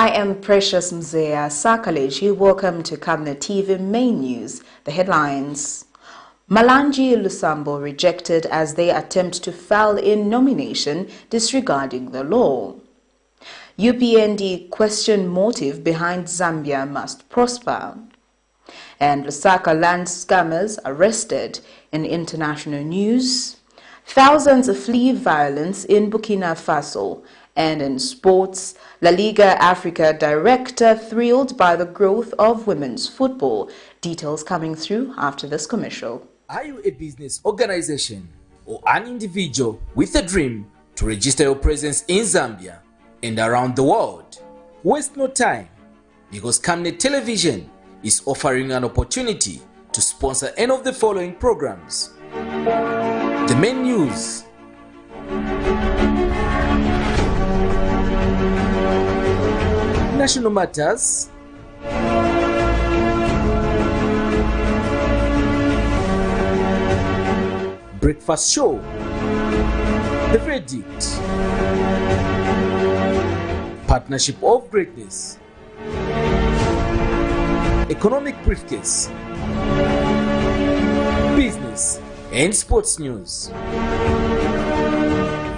I am Precious Mzea Sakaleji. Welcome to Camnet TV Main News. The headlines. MALANJI LUSAMBO rejected as they attempt to file in nomination disregarding the law. UPND question motive behind Zambia must prosper. And LUSAKA land scammers arrested. In international news, thousands flee violence in Burkina Faso. And in sports, LALIGA Africa director thrilled by the growth of women's football. Details coming through after this commercial. Are you a business organization or an individual with a dream to register your presence in Zambia and around the world? Waste no time, because Camnet Television is offering an opportunity to sponsor any of the following programs: the main news, national matters, breakfast show, the verdict, partnership of greatness, economic briefcase, business and sports news.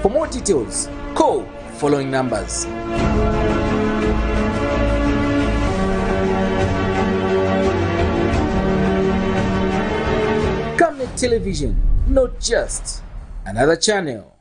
For more details, call following numbers. Camnet Television, not just another channel.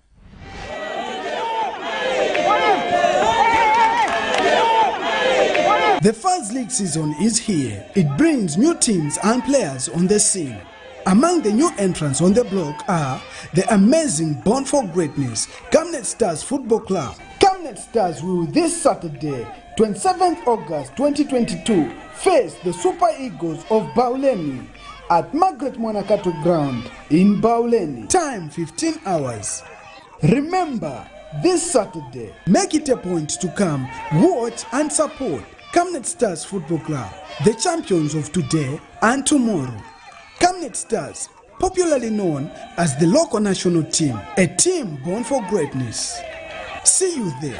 The First League season is here. It brings new teams and players on the scene. Among the new entrants on the block are the amazing Born for Greatness Camnet Stars Football Club. Camnet Stars will this Saturday, 27th August 2022, face the Super Eagles of Bauleni at Margaret Mwanakato Ground in Bauleni. Time 15 hours. Remember, this Saturday, make it a point to come, watch and support Camnet Stars Football Club, the champions of today and tomorrow. Camnet Stars, popularly known as the local national team, a team born for greatness. See you there.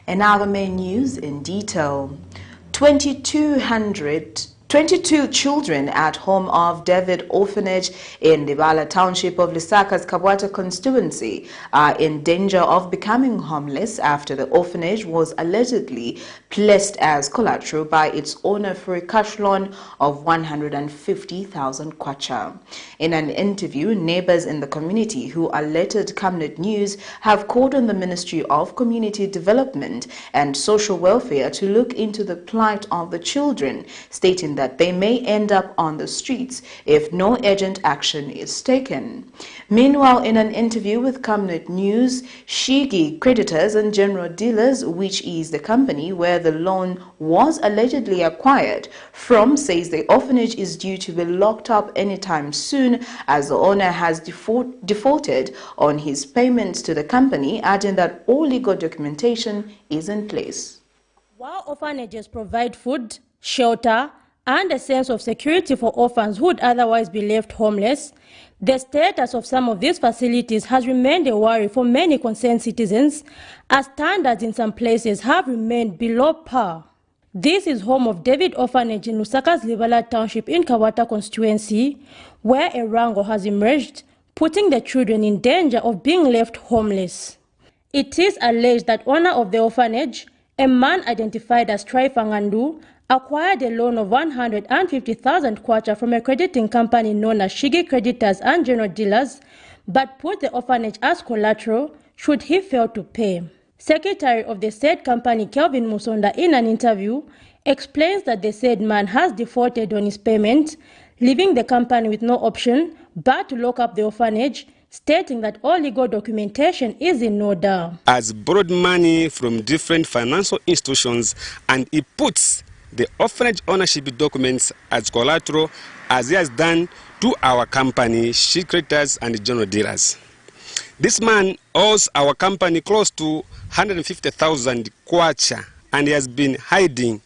And now the main news in detail. 22 children at home of David Orphanage in Libala Township of Lusaka's Kabwata constituency are in danger of becoming homeless after the orphanage was allegedly placed as collateral by its owner for a cash loan of 150,000 kwacha. In an interview, neighbors in the community who alerted Camnet News have called on the Ministry of Community Development and Social Welfare to look into the plight of the children, stating that they may end up on the streets if no urgent action is taken. Meanwhile, in an interview with Camnet News, Shigi Creditors and General Dealers, which is the company where the loan was allegedly acquired from, says the orphanage is due to be locked up anytime soon as the owner has defaulted on his payments to the company, adding that all legal documentation is in place. While orphanages provide food, shelter, and a sense of security for orphans who would otherwise be left homeless, the status of some of these facilities has remained a worry for many concerned citizens, as standards in some places have remained below par. This is home of David Orphanage in Lusaka's Libala Township in Kabwata constituency, where a wrangle has emerged, putting the children in danger of being left homeless. It is alleged that owner of the orphanage, a man identified as Traifangandu, acquired a loan of 150,000 kwacha from a crediting company known as Shigi Creditors and General Dealers, but put the orphanage as collateral should he fail to pay. Secretary of the said company, Kelvin Musonda, in an interview, explains that the said man has defaulted on his payment, leaving the company with no option but to lock up the orphanage, stating that all legal documentation is in order. Has borrowed money from different financial institutions, and he puts the orphanage ownership documents as collateral, as he has done to our company, Shigi Creditors and General Dealers. This man owes our company close to 150,000 kwacha, and he has been hiding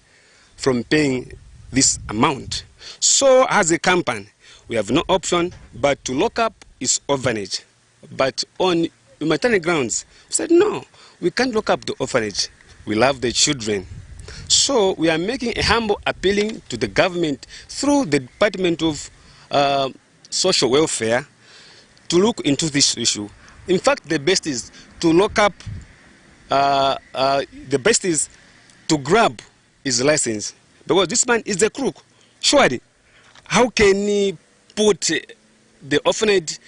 from paying this amount. So as a company, we have no option but to lock up his orphanage. But on humanitarian grounds, we said no, we can't lock up the orphanage. We love the children. So we are making a humble appealing to the government through the Department of Social Welfare to look into this issue. In fact, the best is to lock up, the best is to grab his license, because this man is a crook. Surely, how can he put the orphanage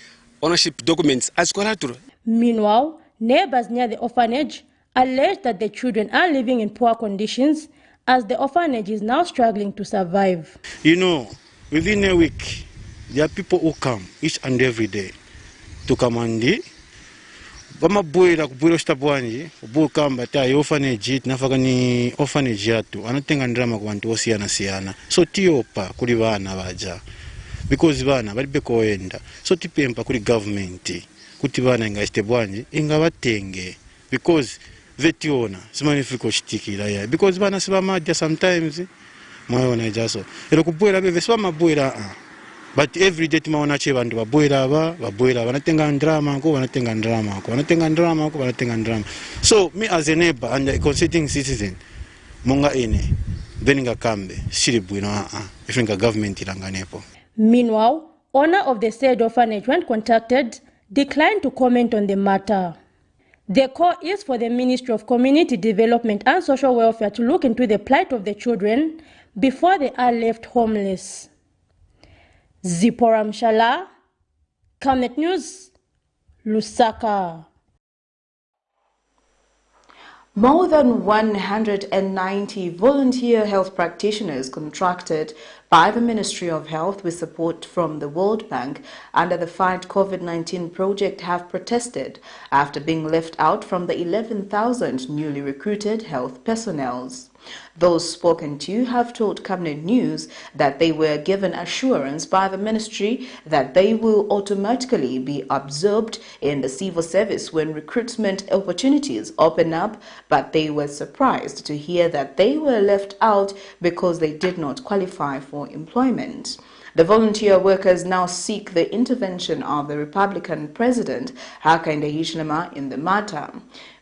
ownership documents as collateral? Meanwhile, neighbors near the orphanage allege that the children are living in poor conditions as the orphanage is now struggling to survive. You know, within a week, there are people who come each and every day to Kamandi. Bama boyira kubwira chitabwanji ubukamba tayi orphanage tinafaka ni orphanage yatu anatenga ndrama ku bantu osiyana so tiopa kuli bana baja because bana balibe koenda so tipempa kuli government kuti bana ingashite bwanji ingabatenge because vetiona simanifiko chitikira ya because bana sibamadya sometimes mwaona jaso ero kubwira bebe sibamabwira but every day timaona che bantu babwira banatenga ndrama ko banatenga ndrama. So me as a neighbor and a consenting citizen monga ene then ngakambe shiri bwino ifinga government ilanganepo. Meanwhile, owner of the said orphanage, when contacted, declined to comment on the matter. The call is for the Ministry of Community Development and Social Welfare to look into the plight of the children before they are left homeless. Zipporah Mshala, Camnet News, Lusaka. More than 190 volunteer health practitioners contracted by the Ministry of Health with support from the World Bank under the Fight COVID-19 project have protested after being left out from the 11,000 newly recruited health personnel. Those spoken to have told Camnet News that they were given assurance by the ministry that they will automatically be absorbed in the civil service when recruitment opportunities open up, but they were surprised to hear that they were left out because they did not qualify for employment. The volunteer workers now seek the intervention of the Republican President Hakainde Hichilema in the matter.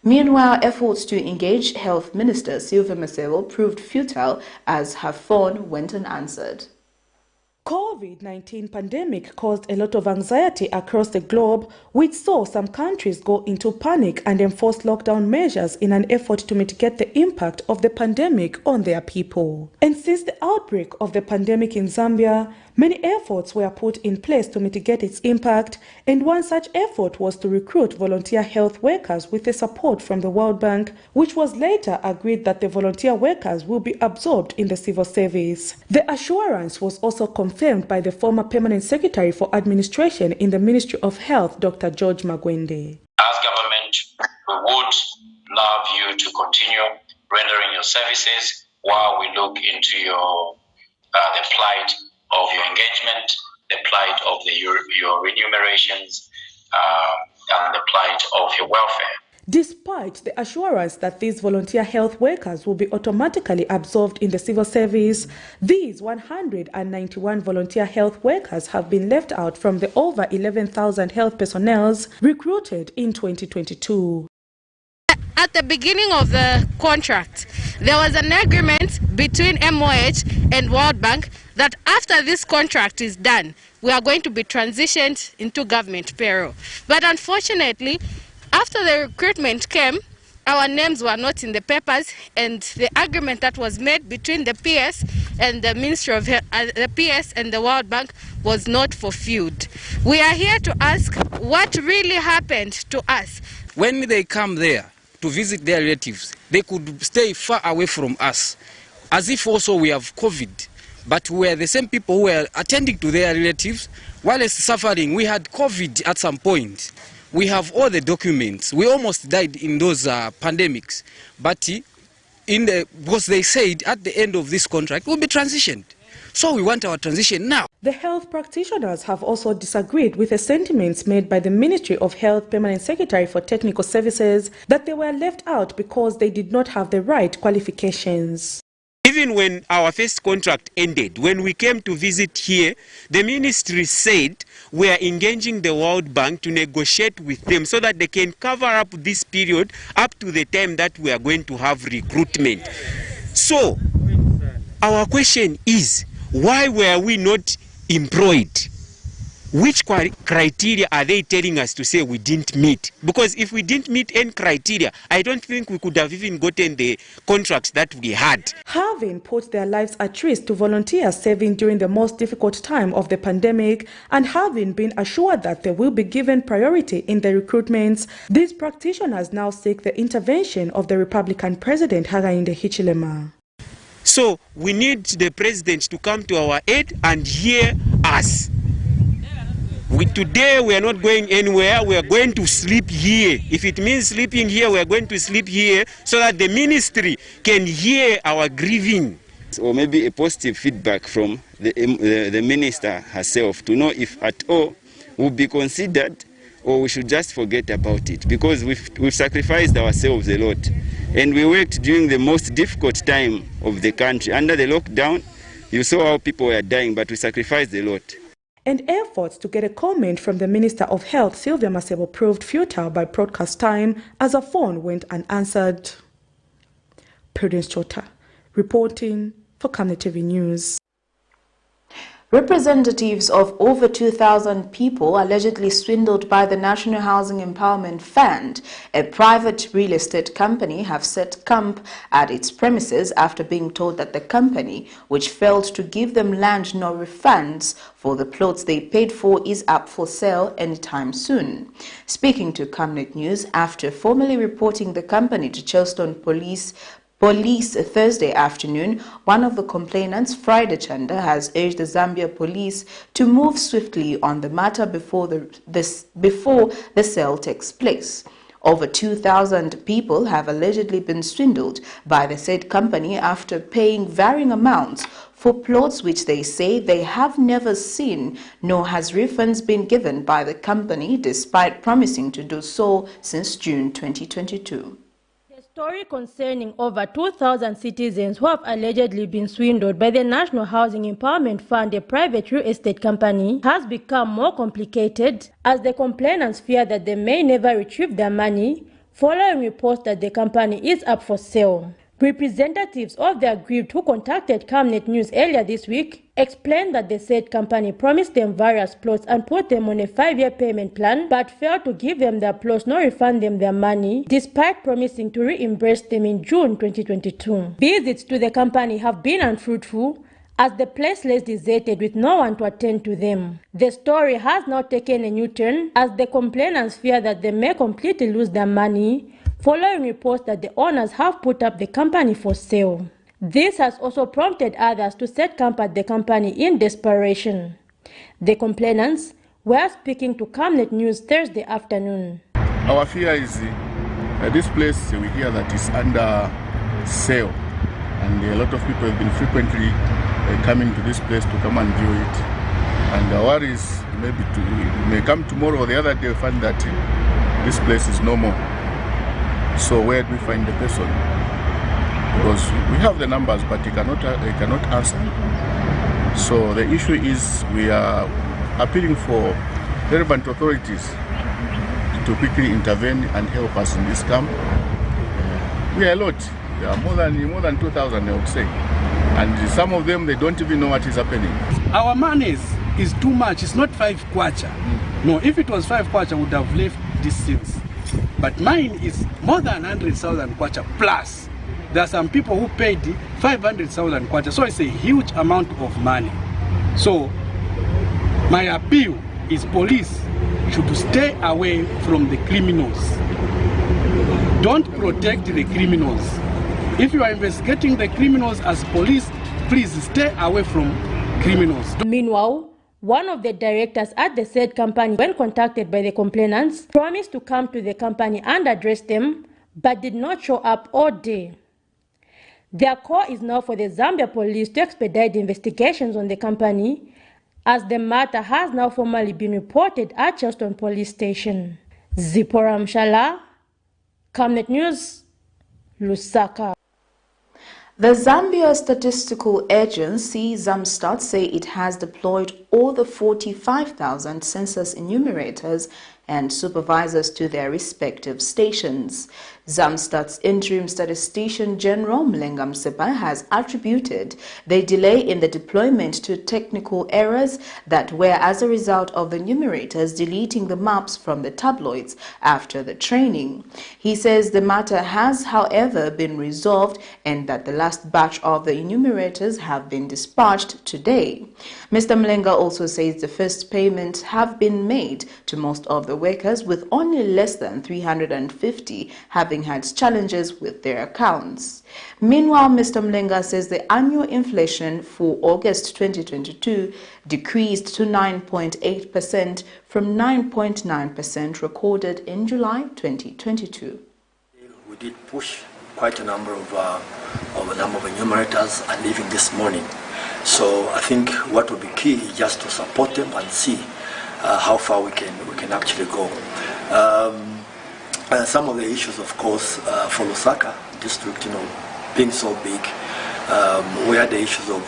Meanwhile, efforts to engage Health Minister Sylvia Masebo proved futile as her phone went unanswered. COVID-19 pandemic caused a lot of anxiety across the globe, which saw some countries go into panic and enforce lockdown measures in an effort to mitigate the impact of the pandemic on their people. And since the outbreak of the pandemic in Zambia, many efforts were put in place to mitigate its impact, and one such effort was to recruit volunteer health workers with the support from the World Bank, which was later agreed that the volunteer workers will be absorbed in the civil service. The assurance was also confirmed by the former Permanent Secretary for Administration in the Ministry of Health, Dr. George Magwende. As government, we would love you to continue rendering your services while we look into the plight of your engagement, the plight of your remunerations, and the plight of your welfare. Despite the assurance that these volunteer health workers will be automatically absorbed in the civil service, these 191 volunteer health workers have been left out from the over 11,000 health personnel recruited in 2022. At the beginning of the contract, there was an agreement between MOH and World Bank that after this contract is done, we are going to be transitioned into government payroll. But unfortunately, after the recruitment came, our names were not in the papers, and the agreement that was made between the PS and the Ministry of Health, the PS and the World Bank was not fulfilled. We are here to ask what really happened to us. When they come there to visit their relatives, they could stay far away from us, as if also we have COVID. But we are the same people who were attending to their relatives while suffering. We had COVID at some point. We have all the documents. We almost died in those pandemics. But because they said at the end of this contract, we'll be transitioned. So we want our transition now. The health practitioners have also disagreed with the sentiments made by the Ministry of Health Permanent Secretary for Technical Services that they were left out because they did not have the right qualifications. Even when our first contract ended, when we came to visit here, the ministry said we are engaging the World Bank to negotiate with them so that they can cover up this period up to the time that we are going to have recruitment. So, our question is, why were we not employed? Which criteria are they telling us to say we didn't meet? Because if we didn't meet any criteria, I don't think we could have even gotten the contracts that we had. Having put their lives at risk to volunteer serving during the most difficult time of the pandemic and having been assured that they will be given priority in the recruitments, these practitioners now seek the intervention of the Republican President Hakainde Hichilema. So we need the president to come to our aid and hear us. Today we are not going anywhere, we are going to sleep here. If it means sleeping here, we are going to sleep here so that the ministry can hear our grieving. Or maybe a positive feedback from the minister herself to know if at all will be considered or we should just forget about it, because we've sacrificed ourselves a lot. And we worked during the most difficult time of the country. Under the lockdown, you saw how people were dying, but we sacrificed a lot. And efforts to get a comment from the Minister of Health, Sylvia Masebo, proved futile by broadcast time as her phone went unanswered. Prudence Chota, reporting for Camnet TV News. Representatives of over 2,000 people allegedly swindled by the National Housing Empowerment Fund, a private real estate company, have set camp at its premises after being told that the company, which failed to give them land nor refunds for the plots they paid for, is up for sale anytime soon. Speaking to Camnet News after formally reporting the company to Chelstone Police Thursday afternoon, one of the complainants, Friday Chanda, has urged the Zambia police to move swiftly on the matter before the sale takes place. Over 2,000 people have allegedly been swindled by the said company after paying varying amounts for plots which they say they have never seen, nor has refunds been given by the company despite promising to do so since June 2022. Story concerning over 2,000 citizens who have allegedly been swindled by the National Housing Empowerment Fund, a private real estate company, has become more complicated as the complainants fear that they may never retrieve their money following reports that the company is up for sale. Representatives of the aggrieved who contacted Camnet News earlier this week explained that the said company promised them various plots and put them on a 5-year payment plan, but failed to give them their plots nor refund them their money, despite promising to reimburse them in June 2022. Visits to the company have been unfruitful, as the place lays deserted with no one to attend to them. The story has now taken a new turn, as the complainants fear that they may completely lose their money, following reports that the owners have put up the company for sale. This has also prompted others to set camp at the company in desperation. The complainants were speaking to Camnet News Thursday afternoon. Our fear is this place, we hear that is under sale, and a lot of people have been frequently coming to this place to come and view it. And our worry is maybe it may come tomorrow or the other day find that this place is no more. So where do we find the person? Because we have the numbers, but he cannot answer. So the issue is we are appealing for relevant authorities to quickly intervene and help us in this camp. We are a lot. There are more than 2,000, I would say. And some of them, they don't even know what is happening. Our money is too much. It's not 5 kwacha. No, if it was 5 kwacha, I would have left this since. But mine is more than 100,000 kwacha plus. There are some people who paid 500,000 kwacha, so it's a huge amount of money. So my appeal is police should stay away from the criminals. Don't protect the criminals. If you are investigating the criminals as police, please stay away from criminals. Meanwhile, one of the directors at the said company, when contacted by the complainants, promised to come to the company and address them, but did not show up all day. Their call is now for the Zambia police to expedite the investigations on the company, as the matter has now formally been reported at Charleston Police Station. Zipporah Mshala, Camnet News, Lusaka. The Zambia Statistical Agency, ZAMSTAT, say it has deployed all the 45,000 census enumerators and supervisors to their respective stations. ZAMSTAT's interim statistician General Mlenga Msepa has attributed the delay in the deployment to technical errors that were as a result of the enumerators deleting the maps from the tabloids after the training. He says the matter has, however, been resolved and that the last batch of the enumerators have been dispatched today. Mr. Mlenga also says the first payments have been made to most of the workers, with only less than 350 having had challenges with their accounts. Meanwhile, Mr. Mlenga says the annual inflation for August 2022 decreased to 9.8% from 9.9% recorded in July 2022. We did push quite a number of enumerators, and even this morning. So I think what will be key is just to support them and see how far we can actually go. Some of the issues, of course, for Lusaka district, being so big, we had the issues of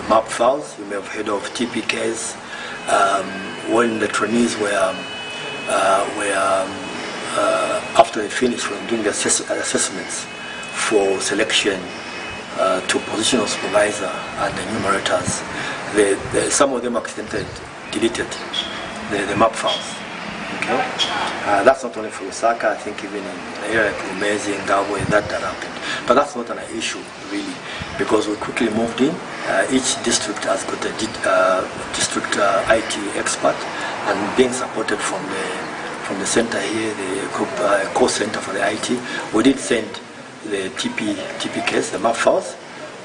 map files. You may have heard of TPKs. When the trainees were after they finished from doing the assessments for selection to positional supervisor and the enumerators, some of them accidentally deleted the map files. Okay? That's not only for Lusaka, I think even in an area like Umezi and Gabwe that happened. But that's not an issue really, because we quickly moved in. Each district has got a district IT expert, and being supported from the center here, the core center for the IT, we did send the TPKs, the map files,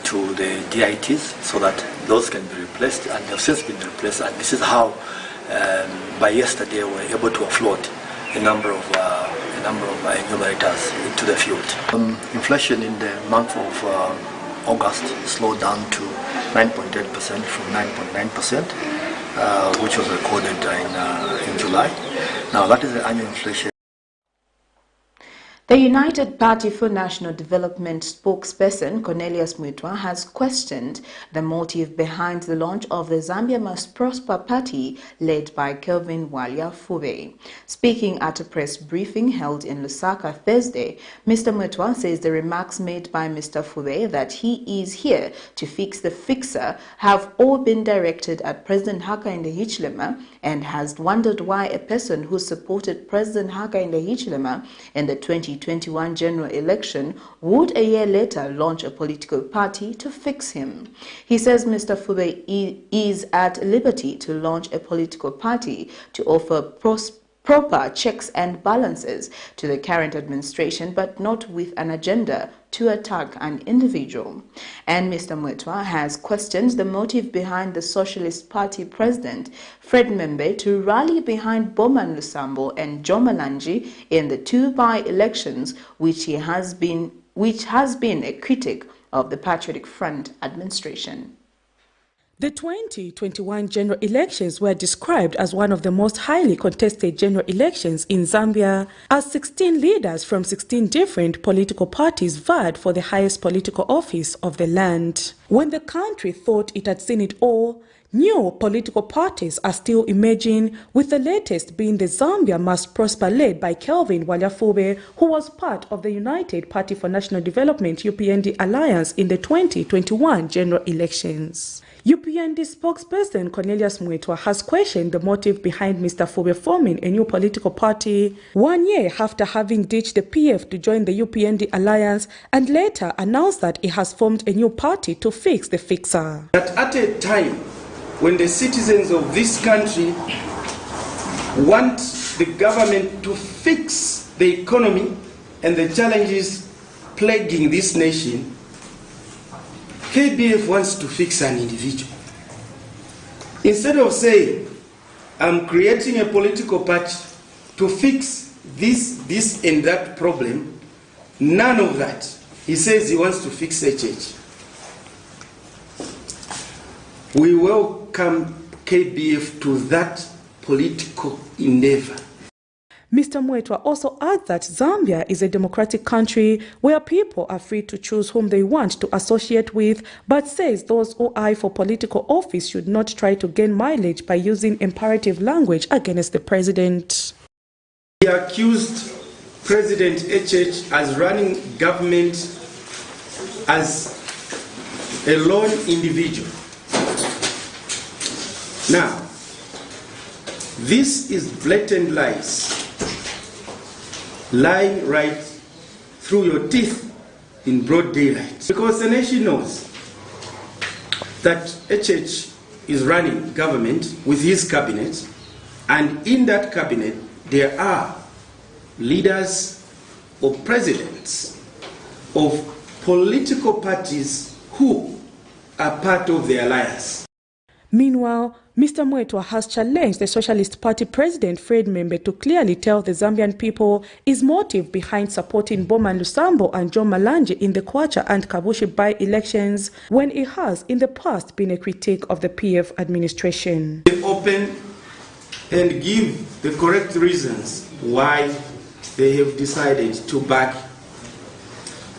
to the DITs so that those can be replaced, and they've since been replaced. And this is how, by yesterday, we were able to offload a number of enumerators into the field. Inflation in the month of August slowed down to 9.8% from 9.9%, which was recorded in July. Now that is the annual inflation. The United Party for National Development spokesperson Cornelius Mwitwa has questioned the motive behind the launch of the Zambia Must Prosper Party led by Kelvin Walya-Fube. Speaking at a press briefing held in Lusaka Thursday, Mr. Mwitwa says the remarks made by Mr. Fube that he is here to fix the fixer have all been directed at President Hakainde Hichilema, and has wondered why a person who supported President Hakainde Hichilema in the 2021 general election would a year later launch a political party to fix him. He says Mr. Fube is at liberty to launch a political party to offer proper checks and balances to the current administration, but not with an agenda to attack an individual. And Mr. Mwitwa has questioned the motive behind the Socialist Party president, Fred Membe, to rally behind Bowman Lusambo and Joe MALANJI in the two by-elections, which has been a critic of the Patriotic Front administration. The 2021 general elections were described as one of the most highly contested general elections in Zambia, as 16 leaders from 16 different political parties vied for the highest political office of the land. When the country thought it had seen it all, new political parties are still emerging, with the latest being the Zambia Must Prosper led by Kelvin Walya-Fube, who was part of the United Party for National Development UPND alliance in the 2021 general elections. UPND spokesperson Cornelius Mwitwa has questioned the motive behind Mr. Fube forming a new political party 1 year after having ditched the PF to join the UPND alliance, and later announced that he has formed a new party to fix the fixer. That at a time when the citizens of this country want the government to fix the economy and the challenges plaguing this nation, KBF wants to fix an individual. Instead of saying, I'm creating a political party to fix this and that problem, none of that. he says he wants to fix HH. We welcome KBF to that political endeavor. Mr. Mwetwa also adds that Zambia is a democratic country where people are free to choose whom they want to associate with, but says those who eye for political office should not try to gain mileage by using imperative language against the president. He accused President HH as running government as a lone individual. Now, this is blatant lies, lying right through your teeth in broad daylight. Because the nation knows that HH is running government with his cabinet, and in that cabinet there are leaders or presidents of political parties who are part of the alliance. Meanwhile, Mr. Mwetwa has challenged the Socialist Party President Fred Membe to clearly tell the Zambian people his motive behind supporting Boma Lusambo and John Malanji in the Kwacha and Kabushi by-elections, when he has in the past been a critic of the PF administration. Be open and give the correct reasons why they have decided to back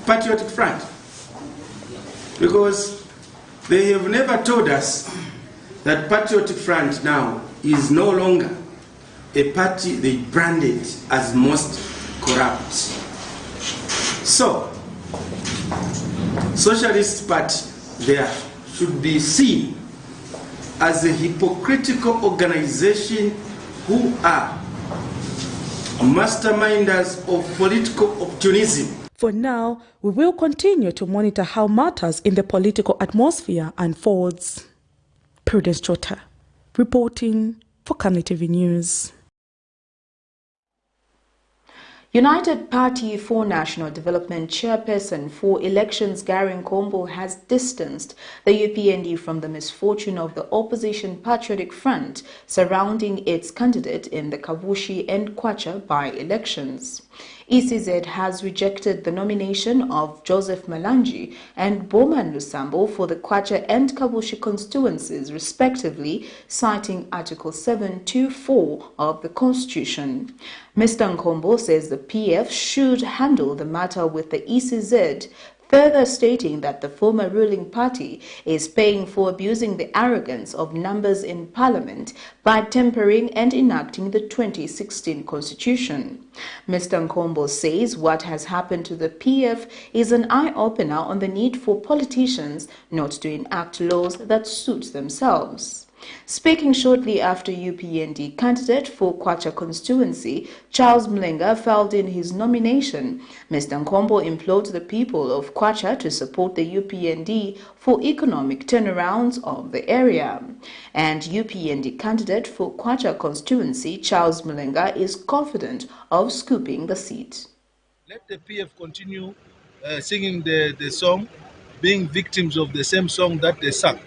Patriotic Front, because they have never told us that Patriotic Front now is no longer a party they branded as most corrupt. So, Socialist Party there should be seen as a hypocritical organization who are masterminders of political opportunism. For now, we will continue to monitor how matters in the political atmosphere unfolds. Prudence Chota, reporting for Camnet TV News. United Party for National Development Chairperson for Elections Gary Nkombo has distanced the UPND from the misfortune of the opposition Patriotic Front surrounding its candidate in the Kabushi and Kwacha by-elections. ECZ has rejected the nomination of Joseph Malanji and Boman Lusambo for the Kwacha and Kabushi constituencies respectively, citing Article 724 of the Constitution. Mr. Nkombo says the PF should handle the matter with the ECZ, further stating that the former ruling party is paying for abusing the arrogance of numbers in parliament by tempering and enacting the 2016 constitution. Mr. Nkombo says what has happened to the PF is an eye-opener on the need for politicians not to enact laws that suit themselves. Speaking shortly after UPND candidate for Kwacha constituency, Charles Mlenga filed in his nomination, Mr. Nkombo implored the people of Kwacha to support the UPND for economic turnarounds of the area. And UPND candidate for Kwacha constituency, Charles Mlenga, is confident of scooping the seat. Let the PF continue singing the song, being victims of the same song that they sang.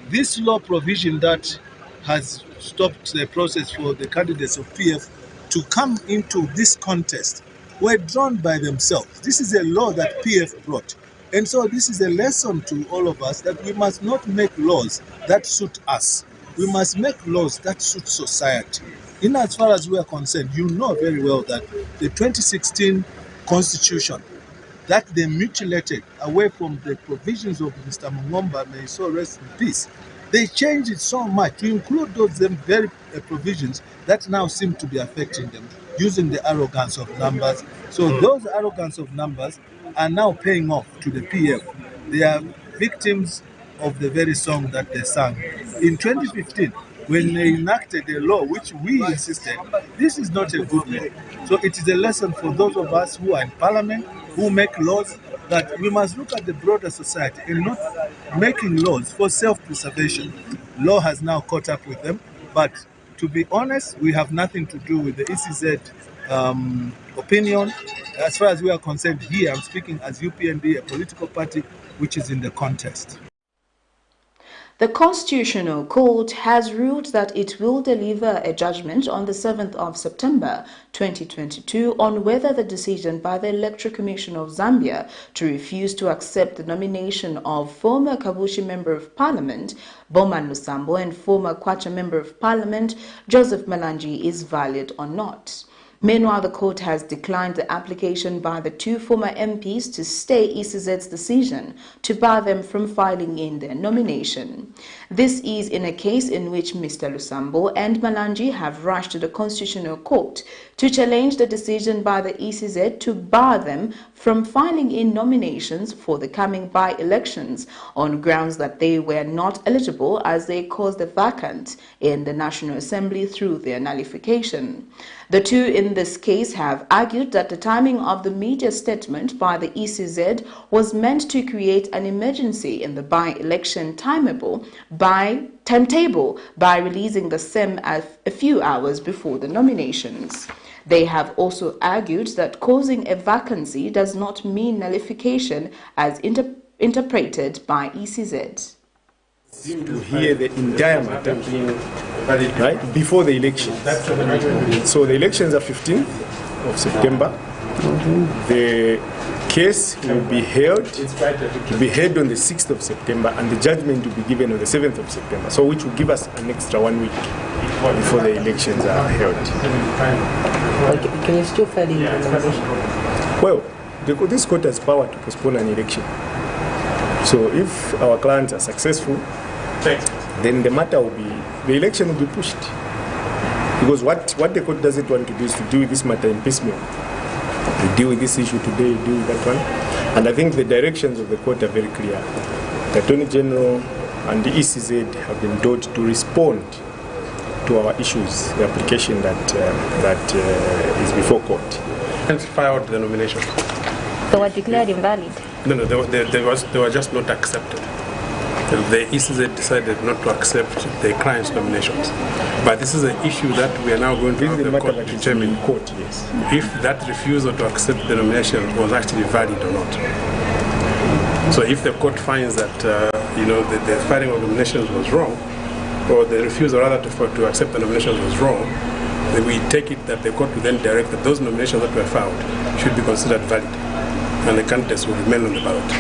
This law provision that has stopped the process for the candidates of PF to come into this contest were drawn by themselves. This is a law that PF brought. And so this is a lesson to all of us that we must not make laws that suit us. We must make laws that suit society. In as far as we are concerned, you know very well that the 2016 Constitution that they mutilated away from the provisions of Mr. Mungomba, may so rest in peace. They changed it so much to include those very provisions that now seem to be affecting them, using the arrogance of numbers. So those arrogance of numbers are now paying off to the PF. They are victims of the very song that they sang. In 2015, when they enacted a law which we insisted, this is not a good law. So it is a lesson for those of us who are in parliament, who make laws, that we must look at the broader society and not making laws for self-preservation. Law has now caught up with them, but to be honest, we have nothing to do with the ECZ opinion. As far as we are concerned here, I'm speaking as UPND, a political party which is in the contest. The Constitutional Court has ruled that it will deliver a judgment on the 7th of September 2022 on whether the decision by the Electoral Commission of Zambia to refuse to accept the nomination of former Kabushi Member of Parliament Boman LUSAMBO and former Kwacha Member of Parliament Joseph MALANJI is valid or not. Meanwhile, the court has declined the application by the two former MPs to stay ECZ's decision to bar them from filing in their nomination. This is in a case in which Mr. LUSAMBO and MALANJI have rushed to the Constitutional Court to challenge the decision by the ECZ to bar them from filing in nominations for the coming by-elections on grounds that they were not eligible as they caused a vacant in the National Assembly through their nullification. The two in this case have argued that the timing of the media statement by the ECZ was meant to create an emergency in the by-election timetable by releasing the SEM a few hours before the nominations. They have also argued that causing a vacancy does not mean nullification as interpreted by ECZ. To hear the entire matter, right, before the election. So the elections are 15th of September. The case will be held on the 6th of September, and the judgment will be given on the 7th of September, so which will give us an extra 1 week before the elections are held. Can you still file in nomination? Well, this court has power to postpone an election. So if our clients are successful, then the matter will be, the election will be pushed. Because what the court doesn't want to do is to deal with this matter in piecemeal. You deal with this issue today, you deal with that one. And I think the directions of the court are very clear. The Attorney General and the ECZ have been told to respond to our issues, the application that is before court. And filed the nomination. They were declared invalid? No, they were just not accepted. The ECZ decided not to accept the client's nominations. But this is an issue that we are now going to have the court determine if that refusal to accept the nomination was actually valid or not. So if the court finds that the filing of nominations was wrong, or the refusal rather to accept the nominations was wrong, then we take it that the court will then direct that those nominations that were filed should be considered valid, and the candidates will remain on the ballot.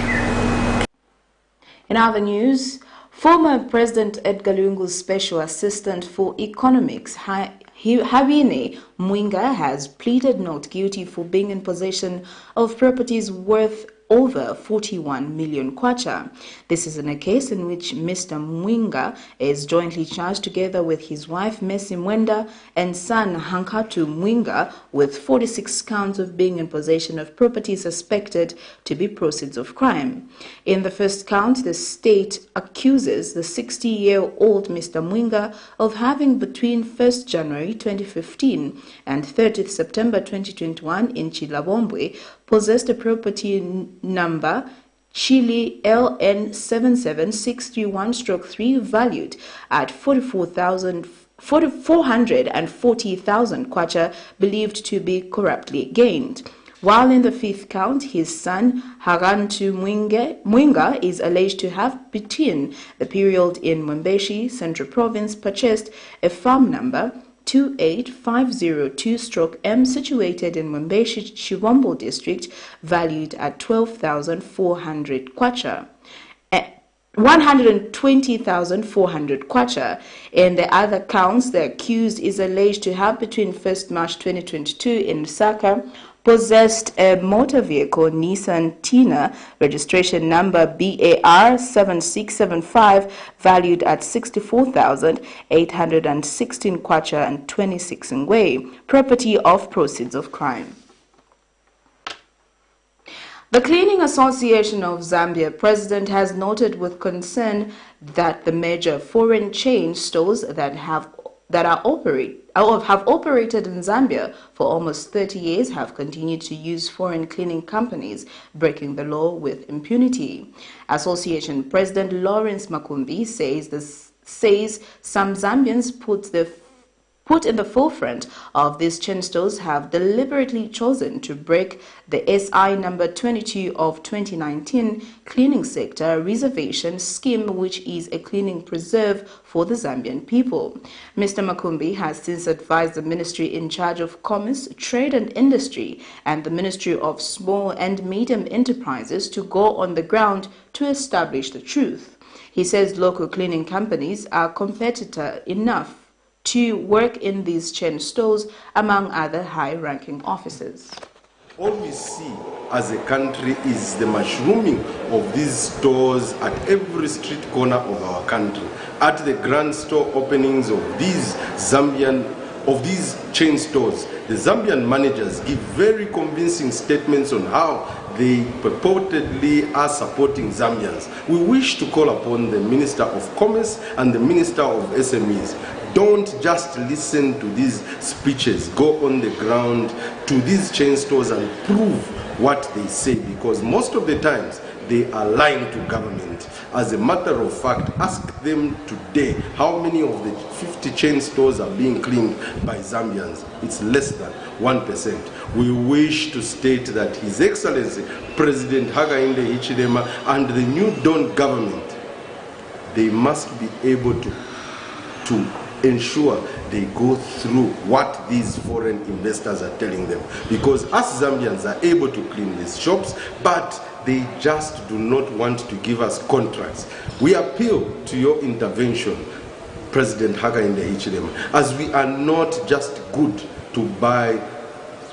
In other news, former President Edgar Lungu's Special Assistant for Economics, Habine Mwinga, has pleaded not guilty for being in possession of properties worth over 41 million kwacha. This is in a case in which Mr. Mwinga is jointly charged together with his wife Messi Mwenda and son Hankatu Mwinga with 46 counts of being in possession of property suspected to be proceeds of crime. In the first count, the state accuses the 60-year-old Mr. Mwinga of having between 1st January 2015 and 30th September 2021 in Chilabombwe possessed a property number Chile LN 77631-3 valued at 440,000 kwacha believed to be corruptly gained. While in the fifth count, his son Hagantu Mwinga is alleged to have between the period in Mwembeshi, Central Province, purchased a farm number 28502-M situated in Mwembeshi, Chivombo district, valued at 12,400 kwacha. 120,400 kwacha. In the other counts, the accused is alleged to have between 1st March 2022 in LUSAKA possessed a motor vehicle Nissan Tina registration number BAR 7675 valued at 64,816 kwacha and 26 ngwe, property of proceeds of crime. The Cleaning Association of Zambia president has noted with concern that the major foreign chain stores that have operated in Zambia for almost 30 years have continued to use foreign cleaning companies, breaking the law with impunity. Association President Lawrence Makumbi says some Zambians put in the forefront of these chain stores have deliberately chosen to break the SI number 22 of 2019 cleaning sector reservation scheme, which is a cleaning preserve for the Zambian people. Mr. Makumbi has since advised the ministry in charge of Commerce, Trade and Industry and the Ministry of Small and Medium Enterprises to go on the ground to establish the truth. He says local cleaning companies are competitor enough to work in these chain stores, among other high-ranking officers. All we see as a country is the mushrooming of these stores at every street corner of our country. At the grand store openings of these chain stores, the Zambian managers give very convincing statements on how they purportedly are supporting Zambians. We wish to call upon the Minister of Commerce and the Minister of SMEs. Don't just listen to these speeches. Go on the ground to these chain stores and prove what they say, because most of the times they are lying to government. As a matter of fact, ask them today how many of the 50 chain stores are being cleaned by Zambians. It's less than 1%. We wish to state that His Excellency President Hakainde Hichilema and the new Dawn government, they must be able to ensure they go through what these foreign investors are telling them, because us Zambians are able to clean these shops, but they just do not want to give us contracts. We appeal to your intervention, President Hakainde Hichilema, as we are not just good to buy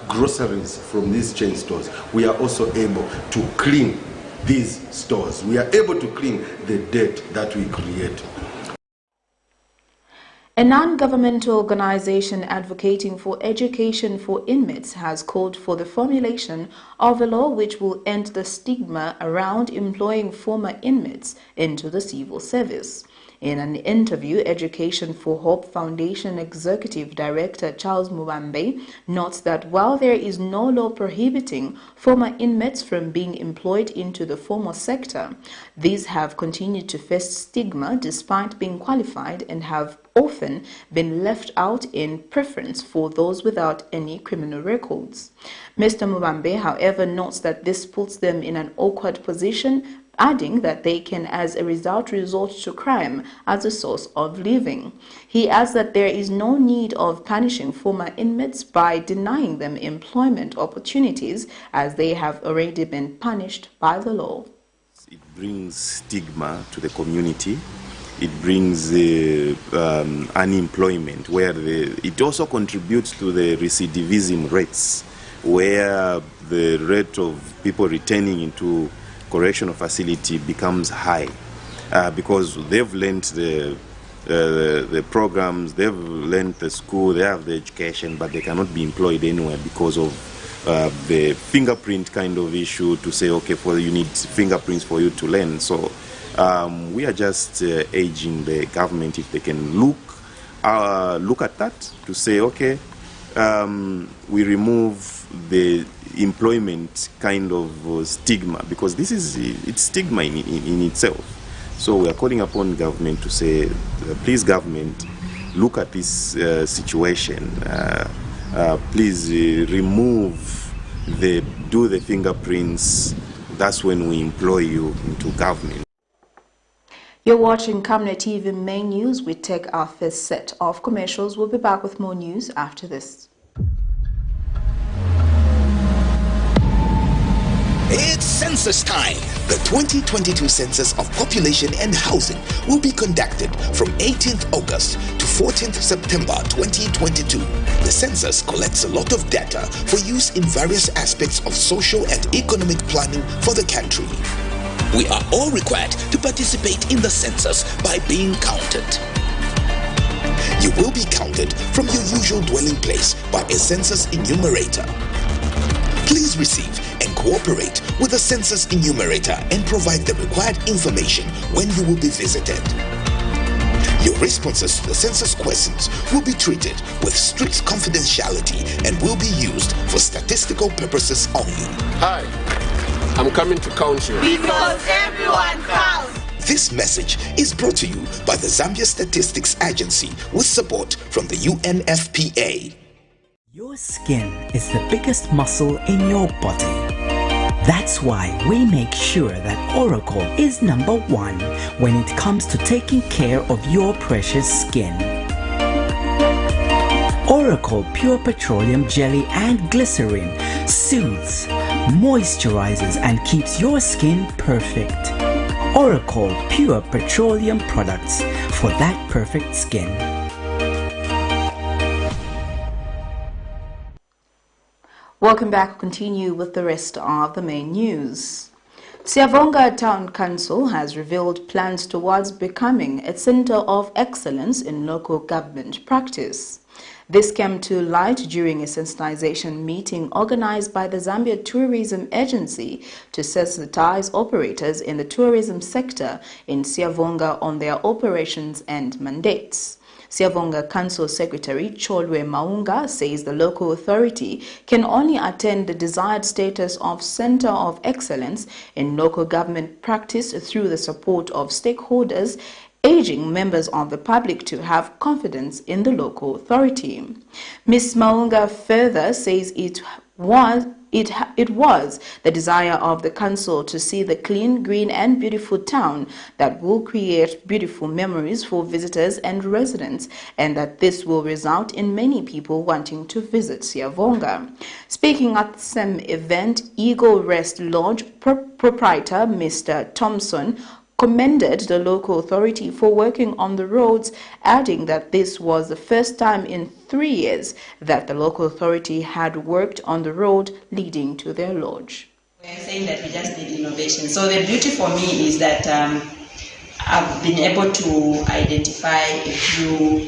groceries from these chain stores, we are also able to clean these stores. We are able to clean the debt that we create. A non-governmental organization advocating for education for inmates has called for the formulation of a law which will end the stigma around employing former inmates into the civil service. In an interview, Education for Hope Foundation Executive Director Charles Mubambe notes that while there is no law prohibiting former inmates from being employed into the formal sector, these have continued to face stigma despite being qualified and have often been left out in preference for those without any criminal records. Mr. Mubambe, however, notes that this puts them in an awkward position, adding that they can as a result resort to crime as a source of living. He adds that there is no need of punishing former inmates by denying them employment opportunities, as they have already been punished by the law. It brings stigma to the community. It brings unemployment, where it also contributes to the recidivism rates, where the rate of people returning into correctional facility becomes high, because they've learned the programs, they've learned the school, they have the education, but they cannot be employed anywhere because of the fingerprint kind of issue, to say, okay, you need fingerprints for you to learn. So we are just urging the government, if they can look at that, to say, okay, we remove the employment kind of stigma, because this is it's stigma in itself. So we are calling upon government to say, please government, look at this situation. Please do the fingerprints. That's when we employ you into government. You're watching Camnet TV Main News. We take our first set of commercials. We'll be back with more news after this. It's census time. The 2022 Census of Population and Housing will be conducted from 18th August to 14th September 2022. The census collects a lot of data for use in various aspects of social and economic planning for the country. We are all required to participate in the census by being counted. You will be counted from your usual dwelling place by a census enumerator. Please receive and cooperate with the census enumerator and provide the required information when you will be visited. Your responses to the census questions will be treated with strict confidentiality and will be used for statistical purposes only. Hi, I'm coming to count you. Because everyone counts. This message is brought to you by the Zambia Statistics Agency with support from the UNFPA. Your skin is the biggest muscle in your body. That's why we make sure that Oracle is #1 when it comes to taking care of your precious skin. Oracle Pure Petroleum Jelly and Glycerin soothes, moisturizes and keeps your skin perfect. Oracle Pure Petroleum products for that perfect skin. Welcome back. Continue with the rest of the main news. Siyavonga Town Council has revealed plans towards becoming a center of excellence in local government practice. This came to light during a sensitization meeting organized by the Zambia Tourism Agency to sensitize operators in the tourism sector in Siyavonga on their operations and mandates. Siyavonga Council Secretary Cholwe Maunga says the local authority can only attain the desired status of Center of Excellence in local government practice through the support of stakeholders, urging members of the public to have confidence in the local authority. Ms. Maunga further says it was the desire of the council to see the clean, green and beautiful town that will create beautiful memories for visitors and residents, and that this will result in many people wanting to visit Siyavonga. Speaking at the same event, Eagle Rest Lodge proprietor Mr. Thompson commended the local authority for working on the roads, adding that this was the first time in 3 years that the local authority had worked on the road leading to their lodge. We're saying that we just need innovation. So the beauty for me is that I've been able to identify a few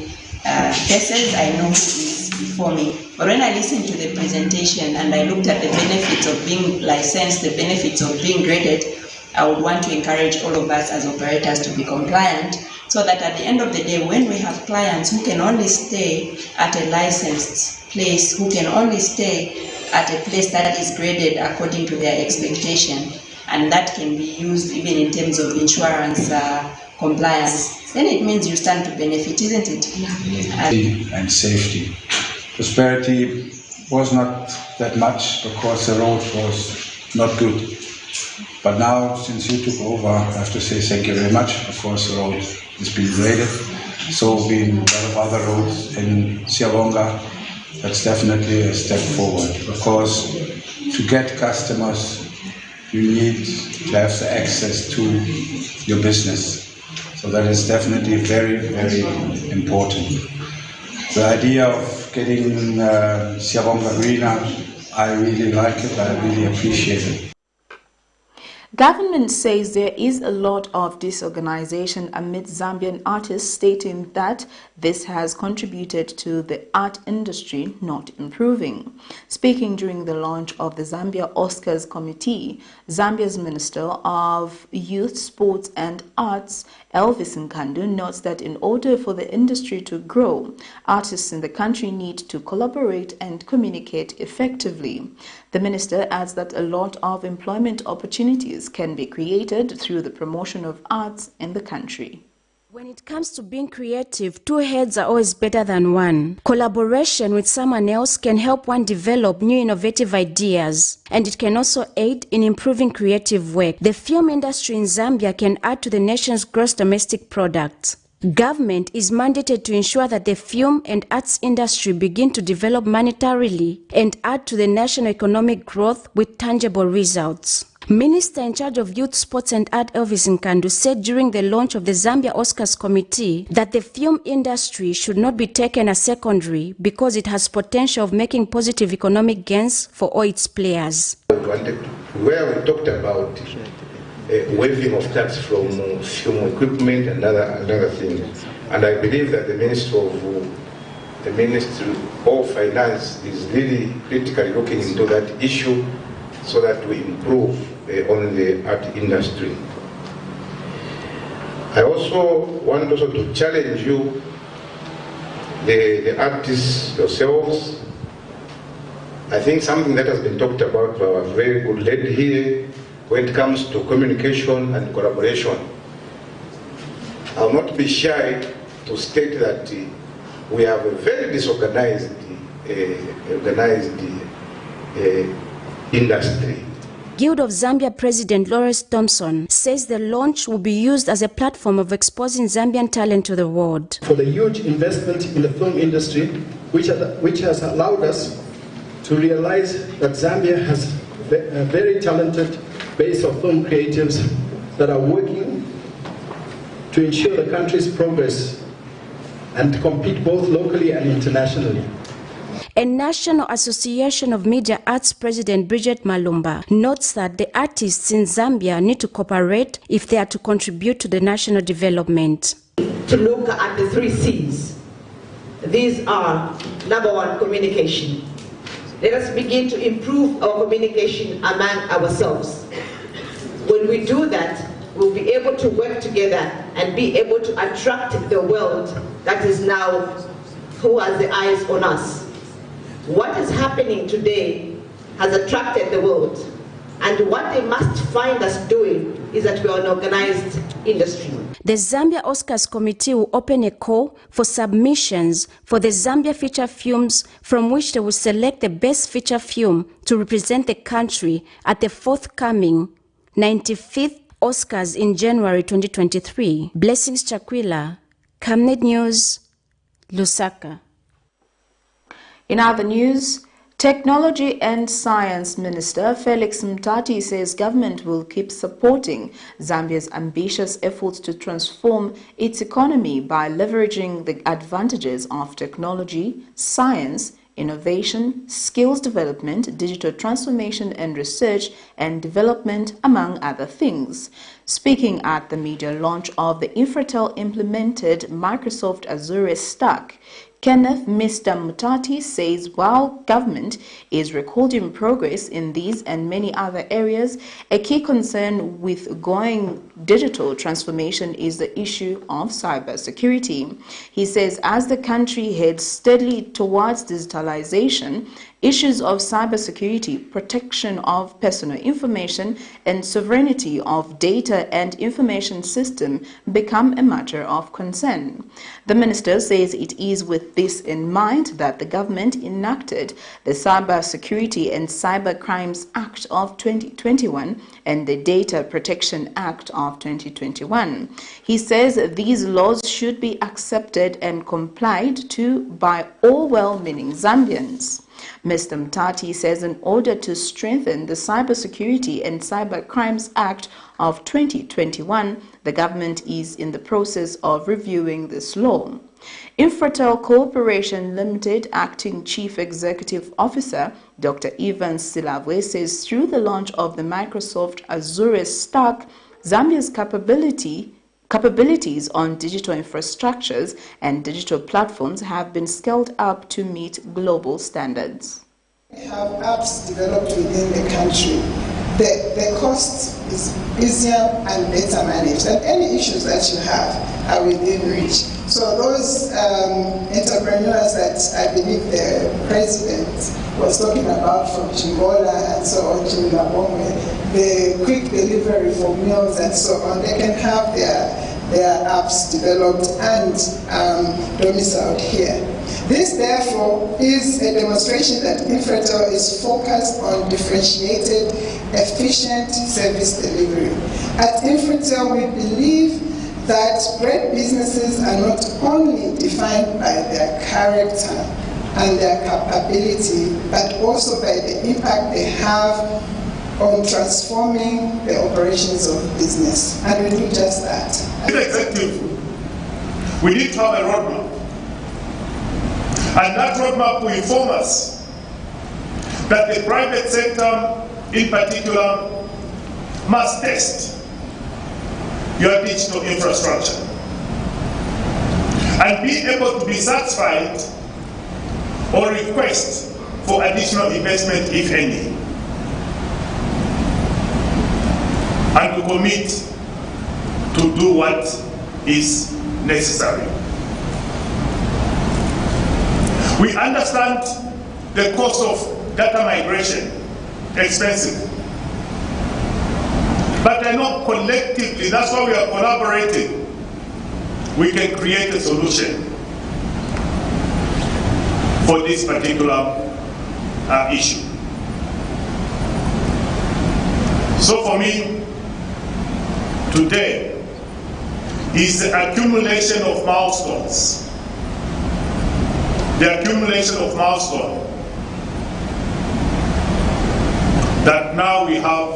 faces. I know who is before me. But when I listened to the presentation and I looked at the benefits of being licensed, the benefits of being graded, I would want to encourage all of us as operators to be compliant, so that at the end of the day, when we have clients who can only stay at a licensed place, who can only stay at a place that is graded according to their expectation, and that can be used even in terms of insurance compliance, then it means you stand to benefit, isn't it? And safety. Prosperity was not that much because the road was not good. But now, since you took over, I have to say thank you very much. Of course, the road has been graded. So been a lot of other roads in Siyavonga. That's definitely a step forward. Of course, to get customers, you need to have the access to your business. So that is definitely very, very important. The idea of getting Siyavonga greener, I really like it. I really appreciate it. Government says there is a lot of disorganization amid Zambian artists, stating that this has contributed to the art industry not improving. Speaking during the launch of the Zambia Oscars Committee, Zambia's Minister of Youth, Sports and Arts, Elvis Nkandu, notes that in order for the industry to grow, artists in the country need to collaborate and communicate effectively. The minister adds that a lot of employment opportunities can be created through the promotion of arts in the country. When it comes to being creative, 2 heads are always better than one. Collaboration with someone else can help one develop new innovative ideas, and it can also aid in improving creative work. The film industry in Zambia can add to the nation's gross domestic product. Government is mandated to ensure that the film and arts industry begin to develop monetarily and add to the national economic growth with tangible results. Minister in charge of Youth, Sports and Art Elvis Nkandu said during the launch of the Zambia Oscars Committee that the film industry should not be taken as secondary because it has potential of making positive economic gains for all its players. Where we talked about waiving of tax from film equipment and other things, and I believe that the Ministry of Finance is really critically looking into that issue so that we improve on the art industry. I also want to challenge you, the artists yourselves. I think something that has been talked about by our very good lady here when it comes to communication and collaboration. I'll not be shy to state that we have a very disorganized industry. Guild of Zambia President Lawrence Thompson says the launch will be used as a platform of exposing Zambian talent to the world. For the huge investment in the film industry, which has allowed us to realize that Zambia has a very talented base of film creatives that are working to ensure the country's progress and to compete both locally and internationally. A National Association of Media Arts President Bridget Malumba notes that the artists in Zambia need to cooperate if they are to contribute to the national development. To look at the 3 C's. These are, number 1, communication. Let us begin to improve our communication among ourselves. When we do that, we'll be able to work together and be able to attract the world that is now, who has the eyes on us. What is happening today has attracted the world, and what they must find us doing is that we are an organized industry. The Zambia Oscars Committee will open a call for submissions for the Zambia feature films, from which they will select the best feature film to represent the country at the forthcoming 95th Oscars in January 2023. Blessings Chakwila, Camnet News, Lusaka. In other news, Technology and Science Minister Felix Mtati says government will keep supporting Zambia's ambitious efforts to transform its economy by leveraging the advantages of technology, science, innovation, skills development, digital transformation and research and development, among other things. Speaking at the media launch of the Infratel implemented Microsoft Azure stack, Kenneth Mr. Mutati says while government is recording progress in these and many other areas, a key concern with going digital transformation is the issue of cybersecurity. He says as the country heads steadily towards digitalization, issues of cybersecurity, protection of personal information, and sovereignty of data and information system become a matter of concern. The minister says it is with this in mind that the government enacted the Cybersecurity and Cybercrimes Act of 2021 and the Data Protection Act of 2021. He says these laws should be accepted and complied to by all well-meaning Zambians. Mr. Mtati says in order to strengthen the Cybersecurity and Cybercrimes Act of 2021, the government is in the process of reviewing this law. Infratel Corporation Limited Acting Chief Executive Officer Dr. Ivan Silavwe says through the launch of the Microsoft Azure stack, Zambia's capabilities on digital infrastructures and digital platforms have been scaled up to meet global standards. We have apps developed within the country. The cost is easier and better managed, and any issues that you have are within reach. So those entrepreneurs that I believe the president was talking about from Chimbola and so on, Chimbola, the quick delivery for meals and so on, they can have their apps developed and domiciled here. This, therefore, is a demonstration that Infratel is focused on differentiated, efficient service delivery. At Infratel, we believe that great businesses are not only defined by their character and their capability, but also by the impact they have on transforming the operations of business. And we do just that. As executive, we need to have a roadmap. And that roadmap will inform us that the private sector, in particular, must test your digital infrastructure and be able to be satisfied or request for additional investment, if any, and to commit to do what is necessary. We understand the cost of data migration, expensive. But I know collectively, that's why we are collaborating we can create a solution for this particular issue. So for me, today is the accumulation of milestones. The accumulation of milestones that now we have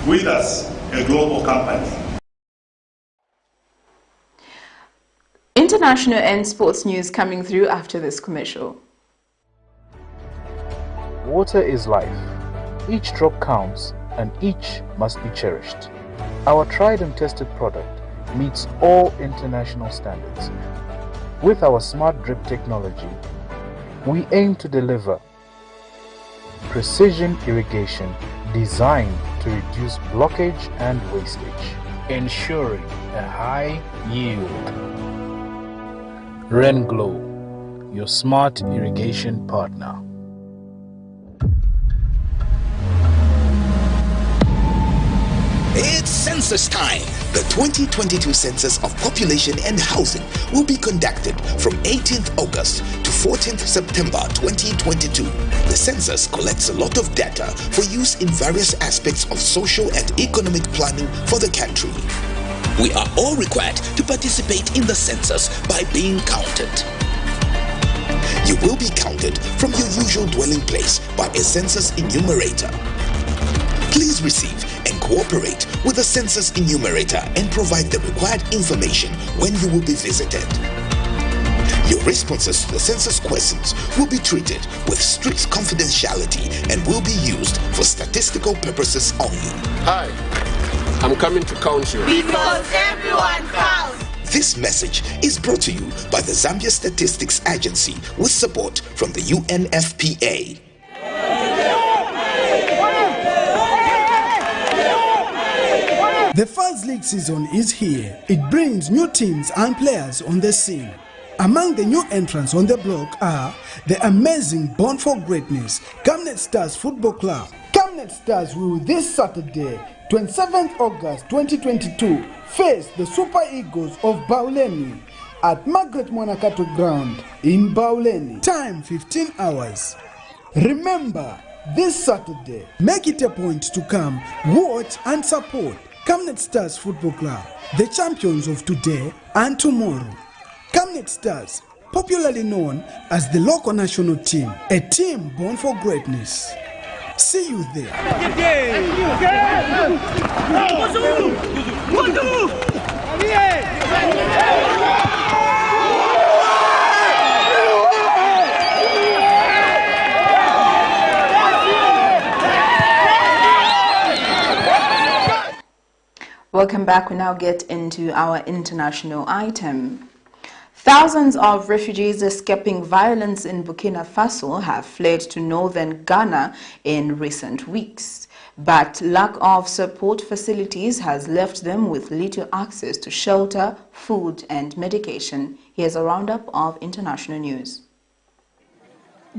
with us a global company. International and sports news coming through after this commercial. Water is life. Each drop counts and each must be cherished. Our tried and tested product meets all international standards. With our smart drip technology, we aim to deliver precision irrigation designed to reduce blockage and wastage, ensuring a high yield. Renglow, your smart irrigation partner. It's census time. The 2022 Census of Population and Housing will be conducted from 18th August to 14th September 2022. The census collects a lot of data for use in various aspects of social and economic planning for the country. We are all required to participate in the census by being counted. You will be counted from your usual dwelling place by a census enumerator. Please receive and cooperate with the census enumerator and provide the required information when you will be visited. Your responses to the census questions will be treated with strict confidentiality and will be used for statistical purposes only. Hi, I'm coming to count you. Because everyone counts! This message is brought to you by the Zambia Statistics Agency with support from the UNFPA. The FASO League season is here. It brings new teams and players on the scene. Among the new entrants on the block are the amazing Born for Greatness Camnet Stars Football Club. Camnet Stars will this Saturday, 27th August 2022, face the Super Eagles of Bauleni at Margaret Mwanakato Ground in Bauleni. Time 15 hours. Remember, this Saturday, make it a point to come, watch and support Camnet Stars Football Club, the champions of today and tomorrow. Camnet Stars, popularly known as the local national team, a team born for greatness. See you there. Welcome back. We now get into our international item. Thousands of refugees escaping violence in Burkina Faso have fled to northern Ghana in recent weeks. But lack of support facilities has left them with little access to shelter, food and medication. Here's a roundup of international news.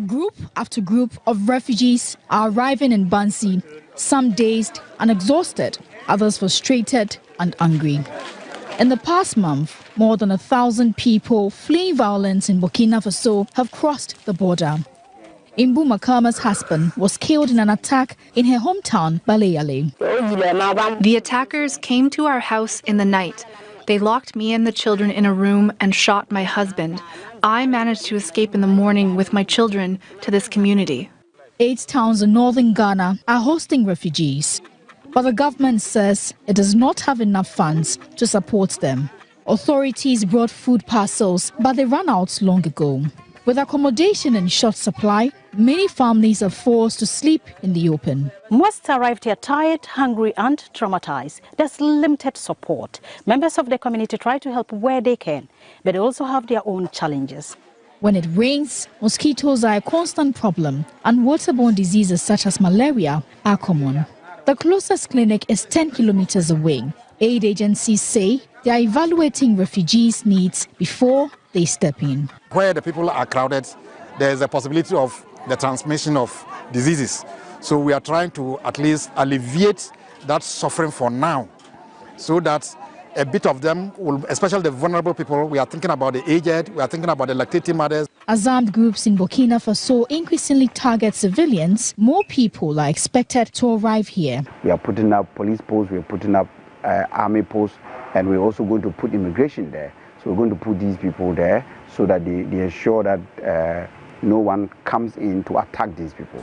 Group after group of refugees are arriving in Bansi, some dazed and exhausted, others frustrated and angry. In the past month, more than 1,000 people fleeing violence in Burkina Faso have crossed the border. Imbu Makama's husband was killed in an attack in her hometown, Baleyale. The attackers came to our house in the night. They locked me and the children in a room and shot my husband. I managed to escape in the morning with my children to this community. 8 towns in northern Ghana are hosting refugees, but the government says it does not have enough funds to support them. Authorities brought food parcels, but they ran out long ago. With accommodation in short supply, many families are forced to sleep in the open. Most arrived here tired, hungry and traumatized. There's limited support. Members of the community try to help where they can, but they also have their own challenges. When it rains, mosquitoes are a constant problem, and waterborne diseases such as malaria are common. The closest clinic is 10 kilometers away. Aid agencies say they are evaluating refugees' needs before they step in. Where the people are crowded, there is a possibility of the transmission of diseases. So we are trying to at least alleviate that suffering for now, so that a bit of them, especially the vulnerable people. We are thinking about the aged, we are thinking about the lactating mothers. As armed groups in Burkina Faso increasingly target civilians, more people are expected to arrive here. We are putting up police posts, we are putting up army posts, and we're also going to put immigration there. So we're going to put these people there so that they ensure that no one comes in to attack these people.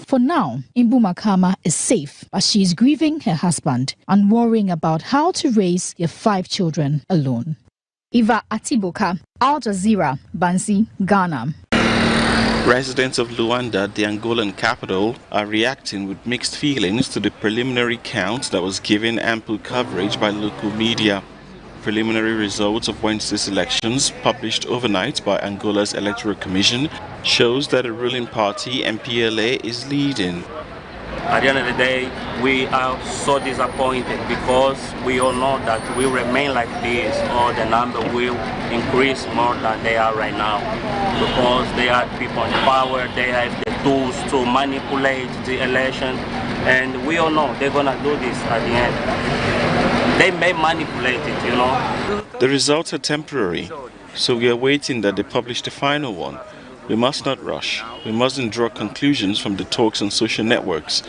For now, Imbu Makama is safe, but she is grieving her husband and worrying about how to raise their 5 children alone. Eva Atiboka, Al Jazeera, Bansi, Ghana. Residents of Luanda, the Angolan capital, are reacting with mixed feelings to the preliminary count that was given ample coverage by local media. Preliminary results of Wednesday's elections, published overnight by Angola's Electoral Commission, shows that the ruling party, MPLA, is leading. At the end of the day, we are so disappointed because we all know that we remain like this or the number will increase more than they are right now, because they have people in power, they have the tools to manipulate the election, and we all know they're gonna do this at the end. They may manipulate it, you know. The results are temporary, so we are waiting that they publish the final one. We must not rush. We mustn't draw conclusions from the talks on social networks.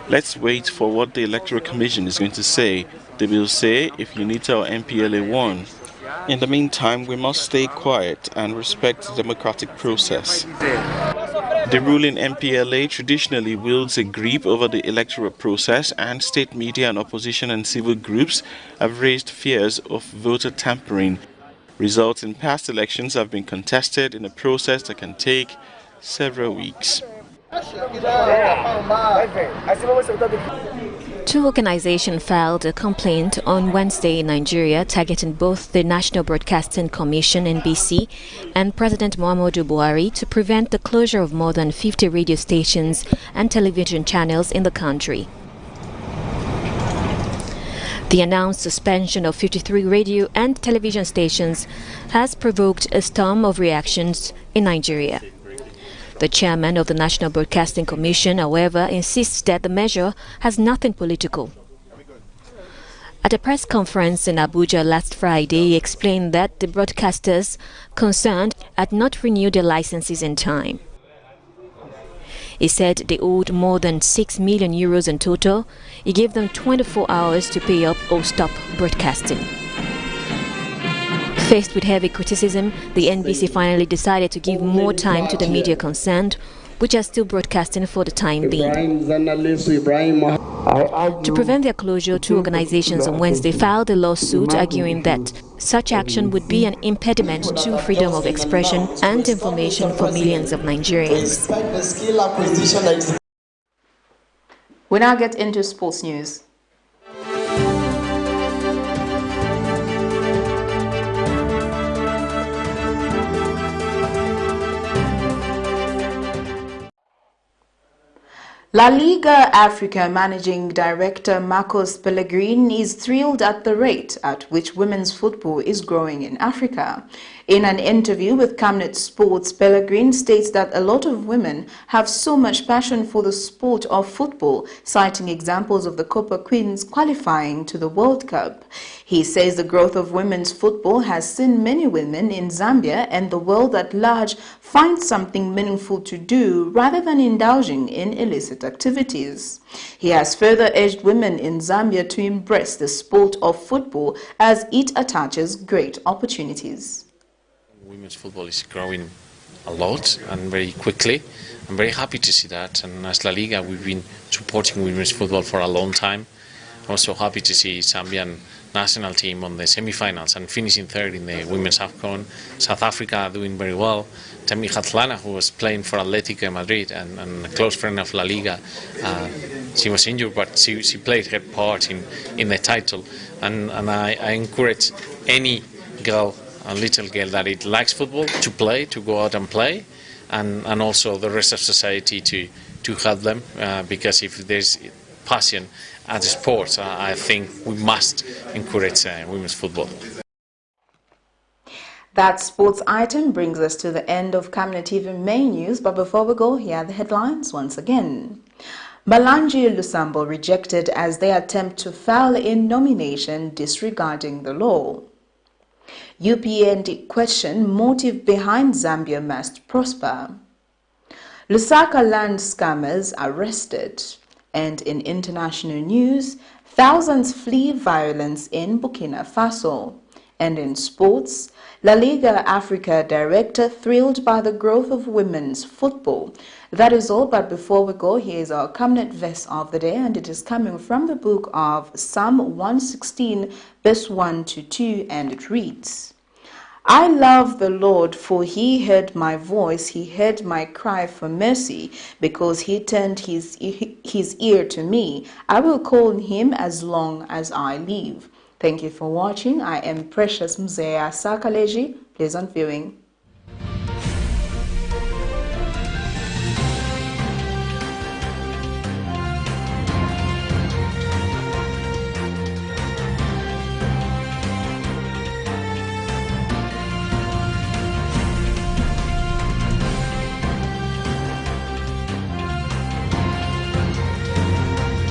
Let's wait for what the Electoral Commission is going to say. They will say if UNITA or MPLA won. In the meantime, we must stay quiet and respect the democratic process. The ruling MPLA traditionally wields a grip over the electoral process, and state media and opposition and civil groups have raised fears of voter tampering. Results in past elections have been contested in a process that can take several weeks. Two organizations filed a complaint on Wednesday in Nigeria targeting both the National Broadcasting Commission (NBC) and President Muhammadu Buhari to prevent the closure of more than 50 radio stations and television channels in the country. The announced suspension of 53 radio and television stations has provoked a storm of reactions in Nigeria. The chairman of the National Broadcasting Commission, however, insists that the measure has nothing political. At a press conference in Abuja last Friday, he explained that the broadcasters concerned had not renewed their licenses in time. He said they owed more than €6 million in total. He gave them 24 hours to pay up or stop broadcasting. Faced with heavy criticism, the NBC finally decided to give more time to the media concerned, which are still broadcasting for the time being. To prevent their closure, two organizations on Wednesday filed a lawsuit arguing that such action would be an impediment to freedom of expression and information for millions of Nigerians. We now get into sports news. La Liga Africa Managing Director Marcos Pellegrini is thrilled at the rate at which women's football is growing in Africa. In an interview with Camnet Sports, Pellegrini states that a lot of women have so much passion for the sport of football, citing examples of the Copa Queens qualifying to the World Cup. He says the growth of women's football has seen many women in Zambia and the world at large find something meaningful to do rather than indulging in illicit activities. He has further urged women in Zambia to embrace the sport of football as it attaches great opportunities. Women's football is growing a lot and very quickly. I'm very happy to see that, and as La Liga we've been supporting women's football for a long time. I'm also happy to see Zambian national team on the semi-finals and finishing third in the women's AFCON. South Africa doing very well. Temi Hatlana, who was playing for Atletico Madrid and a close friend of La Liga, she was injured, but she played her part in the title. And I encourage any girl, a little girl that it likes football, to play, to go out and play, and also the rest of society to help them, because if there's passion at the sport, I think we must encourage women's football. That sports item brings us to the end of Camnet TV main news, but before we go, here are the headlines once again. MALANJI LUSAMBO rejected as they attempt to file a nomination disregarding the law. UPND question motive behind Zambia must prosper. LUSAKA land scammers arrested. And in international news, thousands flee violence in Burkina Faso. And in sports, LALIGA Africa director thrilled by the growth of women's football. That is all, but before we go, here is our Camnet verse of the day, and it is coming from the book of Psalm 116, verse 1 to 2, and it reads, I love the Lord, for he heard my voice, he heard my cry for mercy, because he turned his ear to me. I will call him as long as I live. Thank you for watching. I am Precious Mzea Sakaleji. Pleasant viewing.